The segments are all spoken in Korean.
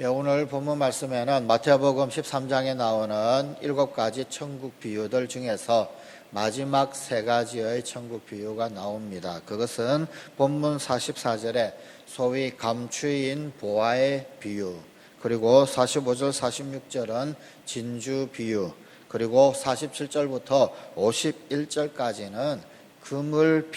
오늘 본문 말씀에는 마태복음 13장에 나오는 7가지 천국 비유들 중에서 마지막 3가지의 천국 비유가 나옵니다. 그것은 본문 44절에 소위 감추인 보화의 비유, 그리고 45절 46절은 진주 비유, 그리고 47절부터 51절까지는 그물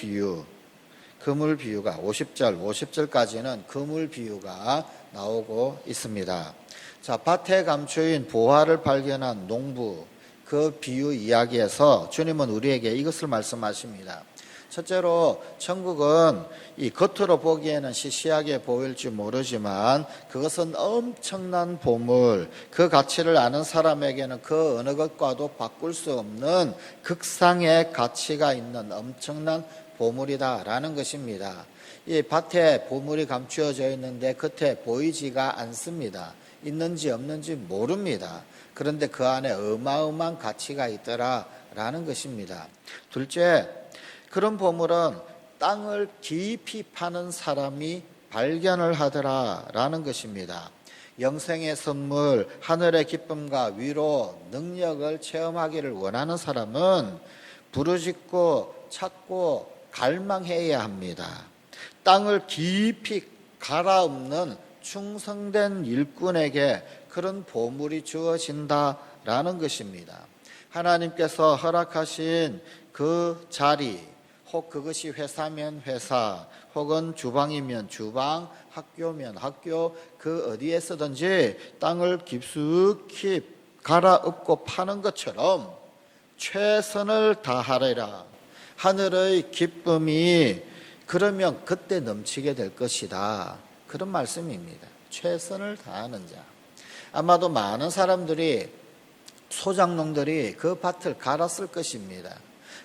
비유가 50절까지는 그물 비유가 나오고 있습니다. 자, 밭에 감추인 보화를 발견한 농부, 그 비유 이야기에서 주님은 우리에게 이것을 말씀하십니다. 첫째로 천국은 이 겉으로 보기에는 시시하게 보일지 모르지만 그것은 엄청난 보물, 그 가치를 아는 사람에게는 그 어느 것과도 바꿀 수 없는 극상의 가치가 있는 엄청난 보물이다라는 것입니다. 이 밭에 보물이 감추어져 있는데 겉에 보이지가 않습니다. 있는지 없는지 모릅니다. 그런데 그 안에 어마어마한 가치가 있더라라는 것입니다. 둘째, 그런 보물은 땅을 깊이 파는 사람이 발견을 하더라라는 것입니다. 영생의 선물, 하늘의 기쁨과 위로, 능력을 체험하기를 원하는 사람은 부르짖고 찾고 갈망해야 합니다. 땅을 깊이 갈아엎는 충성된 일꾼에게 그런 보물이 주어진다라는 것입니다. 하나님께서 허락하신 그 자리, 혹 그것이 회사면 회사, 혹은 주방이면 주방, 학교면 학교, 그 어디에서든지 땅을 깊숙이 갈아엎고 파는 것처럼 최선을 다하리라. 하늘의 기쁨이 그러면 그때 넘치게 될 것이다. 그런 말씀입니다. 최선을 다하는 자. 아마도 많은 사람들이, 소작농들이 그 밭을 갈았을 것입니다.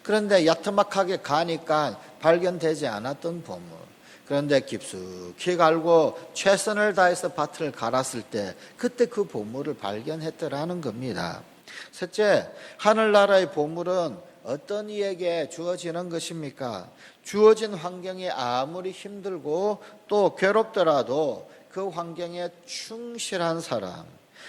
그런데 야트막하게 가니까 발견되지 않았던 보물. 그런데 깊숙이 갈고 최선을 다해서 밭을 갈았을 때 그때 그 보물을 발견했더라는 겁니다. 셋째, 하늘나라의 보물은 어떤 이에게 주어지는 것입니까? 주어진 환경이 아무리 힘들고 또 괴롭더라도 그 환경에 충실한 사람,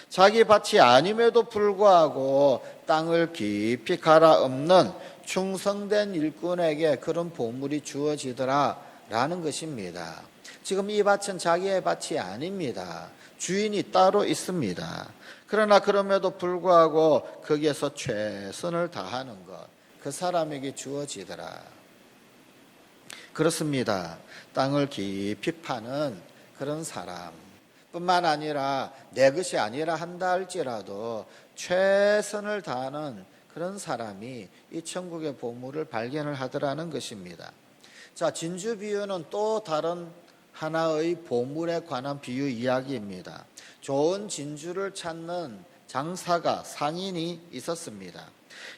자기 밭이 아님에도 불구하고 땅을 깊이 갈아엎는 충성된 일꾼에게 그런 보물이 주어지더라라는 것입니다. 지금 이 밭은 자기의 밭이 아닙니다. 주인이 따로 있습니다. 그러나 그럼에도 불구하고 거기에서 최선을 다하는 것, 그 사람에게 주어지더라. 그렇습니다. 땅을 깊이 파는 그런 사람 뿐만 아니라 내 것이 아니라 한다 할지라도 최선을 다하는 그런 사람이 이 천국의 보물을 발견을 하더라는 것입니다. 자, 진주 비유는 또 다른 하나의 보물에 관한 비유 이야기입니다. 좋은 진주를 찾는 장사가, 상인이 있었습니다.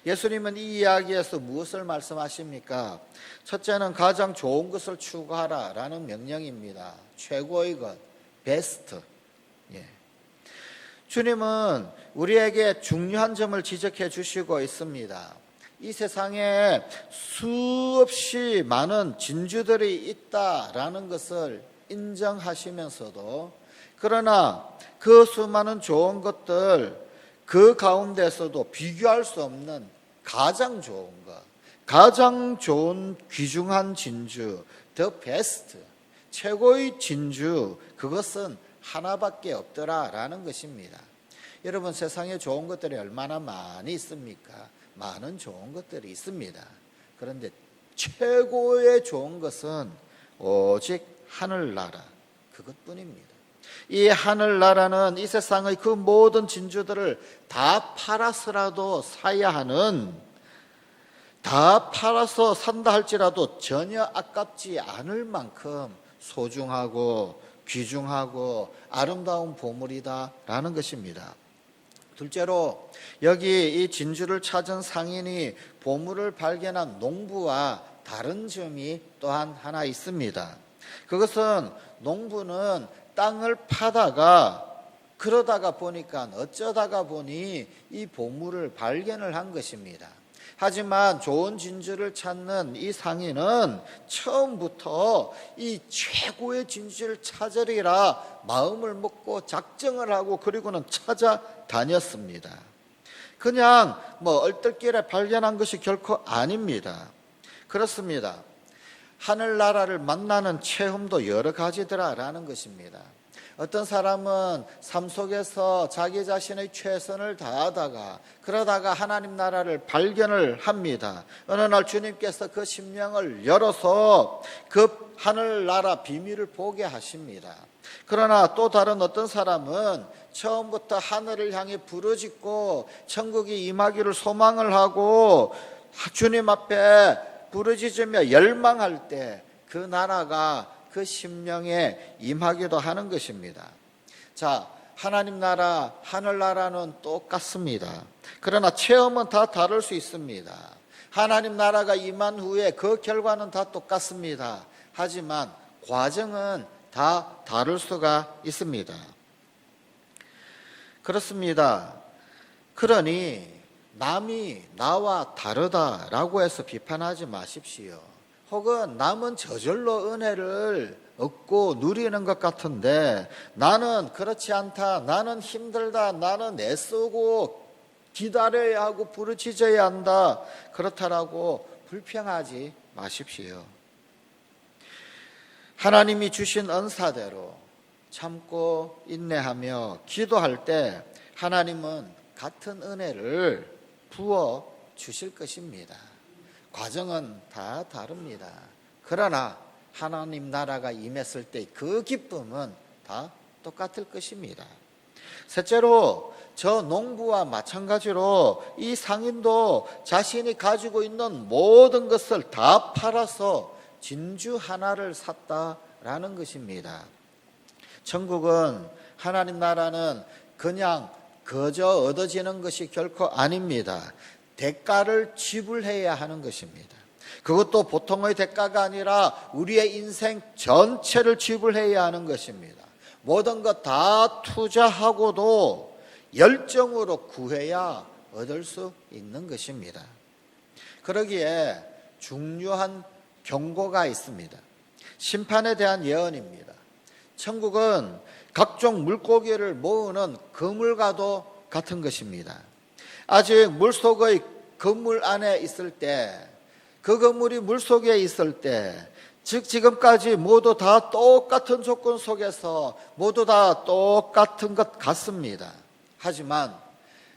예수님은 이 이야기에서 무엇을 말씀하십니까? 첫째는 가장 좋은 것을 추구하라 라는 명령입니다. 최고의 것, 베스트. 주님은 우리에게 중요한 점을 지적해 주시고 있습니다. 이 세상에 수없이 많은 진주들이 있다라는 것을 인정하시면서도, 그러나 그 수많은 좋은 것들, 그 가운데서도 비교할 수 없는 가장 좋은 것, 가장 좋은 귀중한 진주, the best, 최고의 진주, 그것은 하나밖에 없더라라는 것입니다. 여러분, 세상에 좋은 것들이 얼마나 많이 있습니까? 많은 좋은 것들이 있습니다. 그런데 최고의 좋은 것은 오직 하늘나라, 그것뿐입니다. 이 하늘나라는 이 세상의 그 모든 진주들을 다 팔아서라도 사야 하는, 다 팔아서 산다 할지라도 전혀 아깝지 않을 만큼 소중하고 귀중하고 아름다운 보물이다라는 것입니다. 둘째로, 여기 이 진주를 찾은 상인이 보물을 발견한 농부와 다른 점이 또한 하나 있습니다. 그것은 농부는 땅을 파다가 그러다가 보니까 어쩌다가 보니 이 보물을 발견을 한 것입니다. 하지만 좋은 진주를 찾는 이 상인은 처음부터 이 최고의 진주를 찾으리라 마음을 먹고 작정을 하고 그리고는 찾아다녔습니다. 그냥 얼떨결에 발견한 것이 결코 아닙니다. 그렇습니다. 하늘나라를 만나는 체험도 여러 가지더라라는 것입니다. 어떤 사람은 삶 속에서 자기 자신의 최선을 다하다가 그러다가 하나님 나라를 발견을 합니다. 어느 날 주님께서 그 심령을 열어서 그 하늘나라 비밀을 보게 하십니다. 그러나 또 다른 어떤 사람은 처음부터 하늘을 향해 부르짖고 천국이 임하기를 소망을 하고 주님 앞에 부르짖으며 열망할 때 그 나라가 그 심령에 임하기도 하는 것입니다. 자, 하나님 나라, 하늘나라는 똑같습니다. 그러나 체험은 다 다를 수 있습니다. 하나님 나라가 임한 후에 그 결과는 다 똑같습니다. 하지만 과정은 다 다를 수가 있습니다. 그렇습니다. 그러니 남이 나와 다르다라고 해서 비판하지 마십시오. 혹은 남은 저절로 은혜를 얻고 누리는 것 같은데 나는 그렇지 않다, 나는 힘들다, 나는 애쓰고 기다려야 하고 부르짖어야 한다, 그렇다라고 불평하지 마십시오. 하나님이 주신 은사대로 참고 인내하며 기도할 때 하나님은 같은 은혜를 부어 주실 것입니다. 과정은 다 다릅니다. 그러나 하나님 나라가 임했을 때 그 기쁨은 다 똑같을 것입니다. 셋째로 저 농부와 마찬가지로 이 상인도 자신이 가지고 있는 모든 것을 다 팔아서 진주 하나를 샀다라는 것입니다. 천국은, 하나님 나라는 그냥 거저 얻어지는 것이 결코 아닙니다. 대가를 지불해야 하는 것입니다. 그것도 보통의 대가가 아니라 우리의 인생 전체를 지불해야 하는 것입니다. 모든 것 다 투자하고도 열정으로 구해야 얻을 수 있는 것입니다. 그러기에 중요한 경고가 있습니다. 심판에 대한 예언입니다. 천국은 각종 물고기를 모으는 그물과도 같은 것입니다. 아직 물속의 그물 안에 있을 때, 그 그물이 물속에 있을 때, 즉 지금까지 모두 다 똑같은 조건 속에서 모두 다 똑같은 것 같습니다. 하지만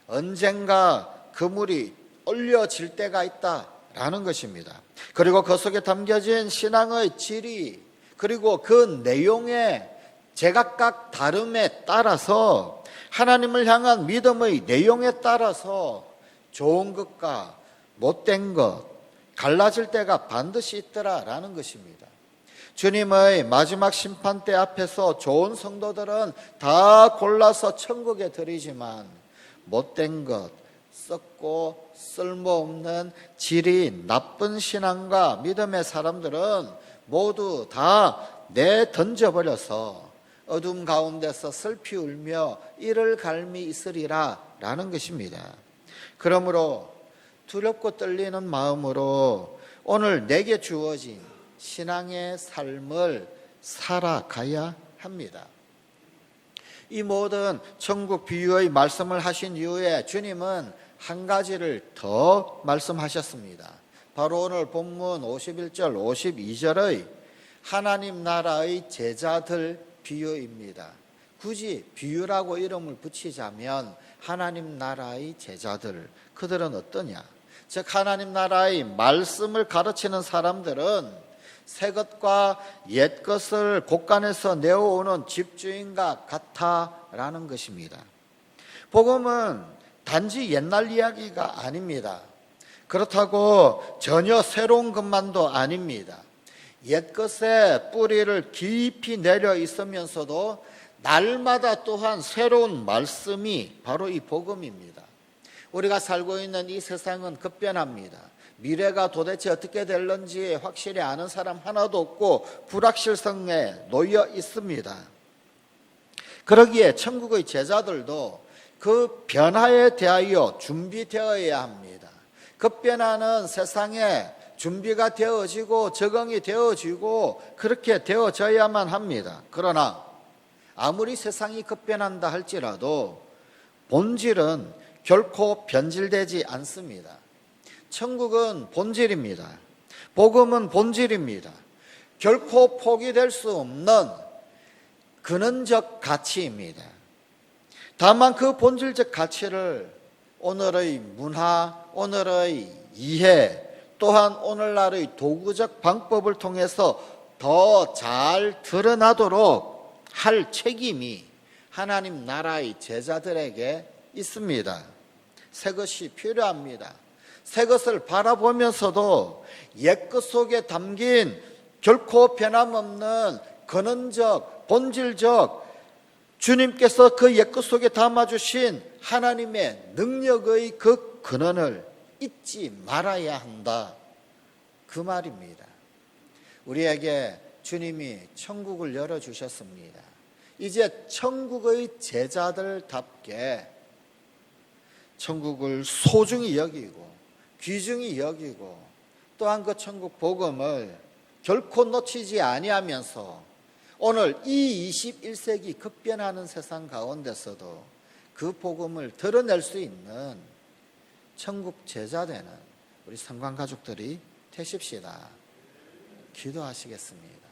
언젠가 그물이 올려질 때가 있다라는 것입니다. 그리고 그 속에 담겨진 신앙의 질이, 그리고 그 내용의 제각각 다름에 따라서 하나님을 향한 믿음의 내용에 따라서 좋은 것과 못된 것 갈라질 때가 반드시 있더라라는 것입니다. 주님의 마지막 심판대 앞에서 좋은 성도들은 다 골라서 천국에 들이지만 못된 것, 썩고 쓸모없는 질이 나쁜 신앙과 믿음의 사람들은 모두 다 내던져버려서 어둠 가운데서 슬피 울며 이를 갈미 있으리라 라는 것입니다. 그러므로 두렵고 떨리는 마음으로 오늘 내게 주어진 신앙의 삶을 살아가야 합니다. 이 모든 천국 비유의 말씀을 하신 이후에 주님은 한 가지를 더 말씀하셨습니다. 바로 오늘 본문 51절 52절의 하나님 나라의 제자들 비유입니다. 굳이 비유라고 이름을 붙이자면 하나님 나라의 제자들, 그들은 어떠냐? 즉 하나님 나라의 말씀을 가르치는 사람들은 새 것과 옛 것을 곳간에서 내어오는 집주인과 같다라는 것입니다. 복음은 단지 옛날 이야기가 아닙니다. 그렇다고 전혀 새로운 것만도 아닙니다. 옛것에 뿌리를 깊이 내려 있으면서도 날마다 또한 새로운 말씀이 바로 이 복음입니다. 우리가 살고 있는 이 세상은 급변합니다. 미래가 도대체 어떻게 될는지 확실히 아는 사람 하나도 없고 불확실성에 놓여 있습니다. 그러기에 천국의 제자들도 그 변화에 대하여 준비되어야 합니다. 급변하는 세상에 준비가 되어지고 적응이 되어지고 그렇게 되어져야만 합니다. 그러나 아무리 세상이 급변한다 할지라도 본질은 결코 변질되지 않습니다. 천국은 본질입니다. 복음은 본질입니다. 결코 포기될 수 없는 근원적 가치입니다. 다만 그 본질적 가치를 오늘의 문화, 오늘의 이해, 또한 오늘날의 도구적 방법을 통해서 더 잘 드러나도록 할 책임이 하나님 나라의 제자들에게 있습니다. 새 것이 필요합니다. 새 것을 바라보면서도 옛것 속에 담긴 결코 변함없는 근원적, 본질적 주님께서 그 옛것 속에 담아주신 하나님의 능력의 그 근원을 잊지 말아야 한다. 그 말입니다. 우리에게 주님이 천국을 열어주셨습니다. 이제 천국의 제자들답게 천국을 소중히 여기고 귀중히 여기고 또한 그 천국 복음을 결코 놓치지 아니하면서 오늘 이 21세기 급변하는 세상 가운데서도 그 복음을 드러낼 수 있는 천국 제자 되는 우리 성관 가족들이 되십시다. 기도하시겠습니다.